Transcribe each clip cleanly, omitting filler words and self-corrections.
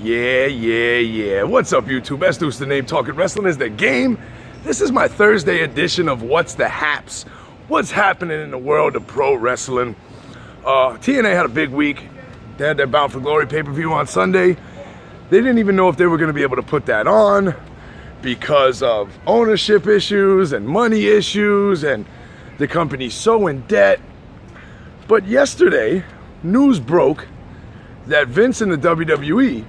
Yeah. What's up, YouTube? Deuce the name. Talking wrestling is the game. This is my Thursday edition of What's the Haps? What's happening in the world of pro wrestling? TNA had a big week. They had their Bound for Glory pay-per-view on Sunday. They didn't even know if they were going to be able to put that on because of ownership issues and money issues, and the company's so in debt. But yesterday, news broke that Vince and the WWE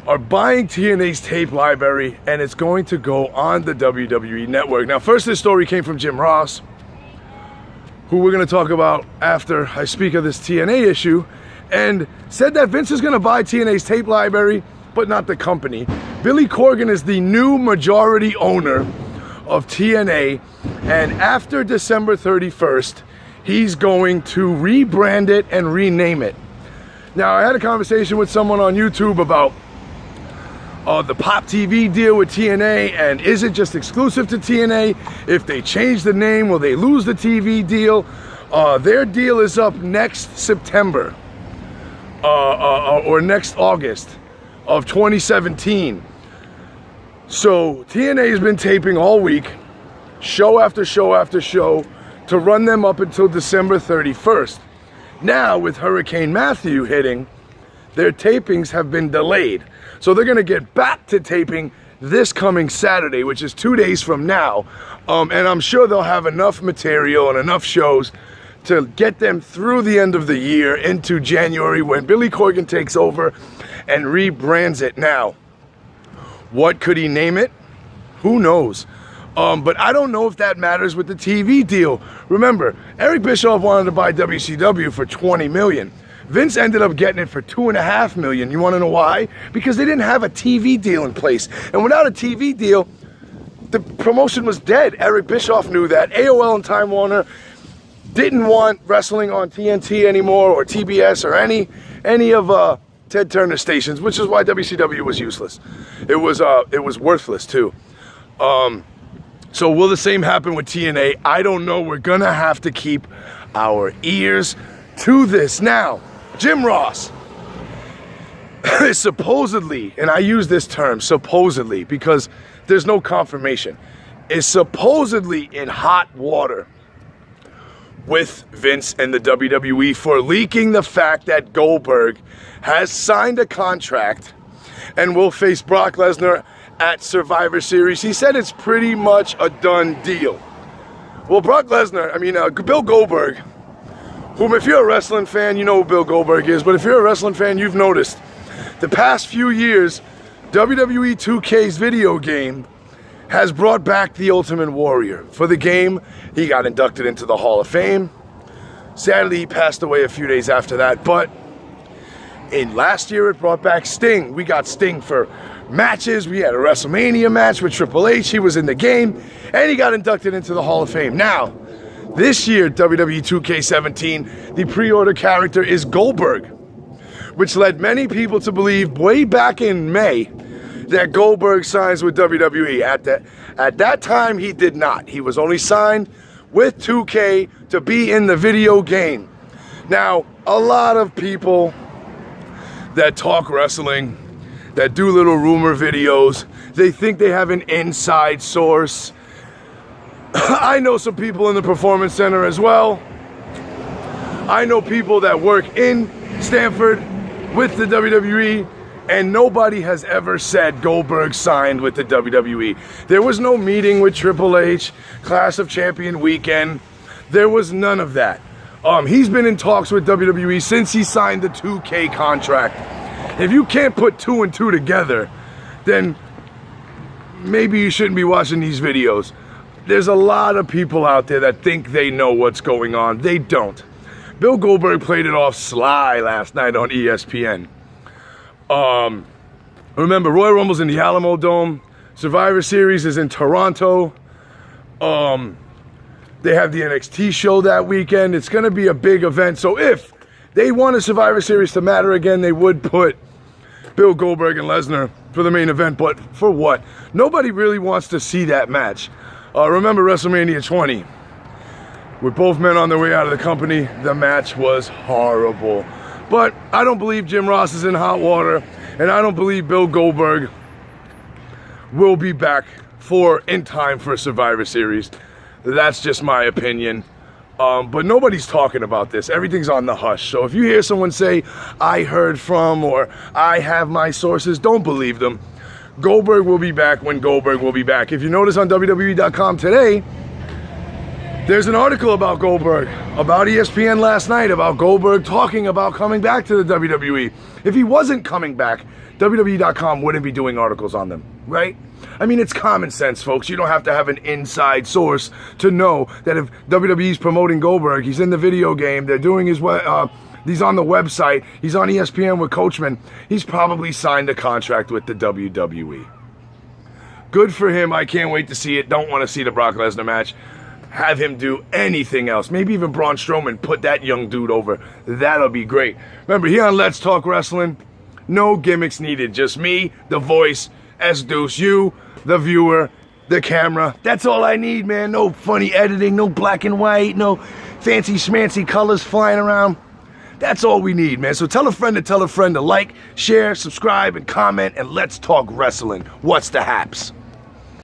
are buying TNA's tape library, and it's going to go on the WWE network. Now, first, this story came from Jim Ross, who we're going to talk about after I speak of this TNA issue, and said that Vince is going to buy TNA's tape library, but not the company. Billy Corgan is the new majority owner of TNA, and after December 31st, he's going to rebrand it and rename it. Now, I had a conversation with someone on YouTube about the Pop TV deal with TNA, and is it just exclusive to TNA? If they change the name, will they lose the TV deal? Their deal is up next September, or next August of 2017. So TNA has been taping all week, show after show after show, to run them up until December 31st. Now, with Hurricane Matthew hitting, their tapings have been delayed. So they're gonna get back to taping this coming Saturday, which is 2 days from now. And I'm sure they'll have enough material and enough shows to get them through the end of the year into January, when Billy Corgan takes over and rebrands it. Now, what could he name it? Who knows? But I don't know if that matters with the TV deal. Remember, Eric Bischoff wanted to buy WCW for $20 million. Vince ended up getting it for $2.5 million. You want to know why? Because they didn't have a TV deal in place. And without a TV deal, the promotion was dead. Eric Bischoff knew that. AOL and Time Warner didn't want wrestling on TNT anymore, or TBS, or any of Ted Turner stations, which is why WCW was useless. It was worthless too. So will the same happen with TNA? I don't know. We're gonna have to keep our ears to this. Now, Jim Ross is supposedly, and I use this term supposedly because there's no confirmation, is supposedly in hot water with Vince and the WWE for leaking the fact that Goldberg has signed a contract and will face Brock Lesnar at Survivor Series. He said it's pretty much a done deal. Well, Bill Goldberg, whom, if you're a wrestling fan, you know who Bill Goldberg is, but if you're a wrestling fan, you've noticed the past few years, WWE 2K's video game has brought back the Ultimate Warrior. For the game, he got inducted into the Hall of Fame. Sadly, he passed away a few days after that, but in last year, it brought back Sting. We got Sting for matches. We had a WrestleMania match with Triple H. He was in the game, and he got inducted into the Hall of Fame. Now, this year, WWE 2K17, the pre-order character is Goldberg, which led many people to believe way back in May that Goldberg signs with WWE. At that time, he did not. He was only signed with 2K to be in the video game. Now, a lot of people that talk wrestling, that do little rumor videos, they think they have an inside source. I know some people in the Performance Center as well. I know people that work in Stamford with the WWE, and nobody has ever said Goldberg signed with the WWE. There was no meeting with Triple H, Clash of Champion weekend. There was none of that. He's been in talks with WWE since he signed the 2K contract. If you can't put two and two together, then maybe you shouldn't be watching these videos. There's a lot of people out there that think they know what's going on. They don't. Bill Goldberg played it off sly last night on ESPN. Remember, Royal Rumble's in the Alamo Dome. Survivor Series is in Toronto. They have the NXT show that weekend. It's going to be a big event. So if they want a Survivor Series to matter again, they would put Bill Goldberg and Lesnar for the main event. But for what? Nobody really wants to see that match. Remember WrestleMania 20? With both men on their way out of the company, the match was horrible. But I don't believe Jim Ross is in hot water. And I don't believe Bill Goldberg will be back in time for Survivor Series. That's just my opinion. But nobody's talking about this. Everything's on the hush. So if you hear someone say, I heard from, or I have my sources, don't believe them. Goldberg will be back when Goldberg will be back. If you notice on WWE.com today, there's an article about Goldberg, about ESPN last night, about Goldberg talking about coming back to the WWE. If he wasn't coming back, WWE.com wouldn't be doing articles on them, right? I mean, it's common sense, folks. You don't have to have an inside source to know that if WWE's promoting Goldberg, he's in the video game, they're doing he's on the website, he's on ESPN with Coachman, he's probably signed a contract with the WWE. Good for him. I can't wait to see it. Don't want to see the Brock Lesnar match. Have him do anything else. Maybe even Braun Strowman, put that young dude over. That'll be great. Remember, here on Let's Talk Wrestling, no gimmicks needed. Just me, the voice, S-Deuce, you, the viewer, the camera. That's all I need, man. No funny editing, no black and white, no fancy schmancy colors flying around. That's all we need, man. So tell a friend to like, share, subscribe, and comment, and let's talk wrestling. What's the haps?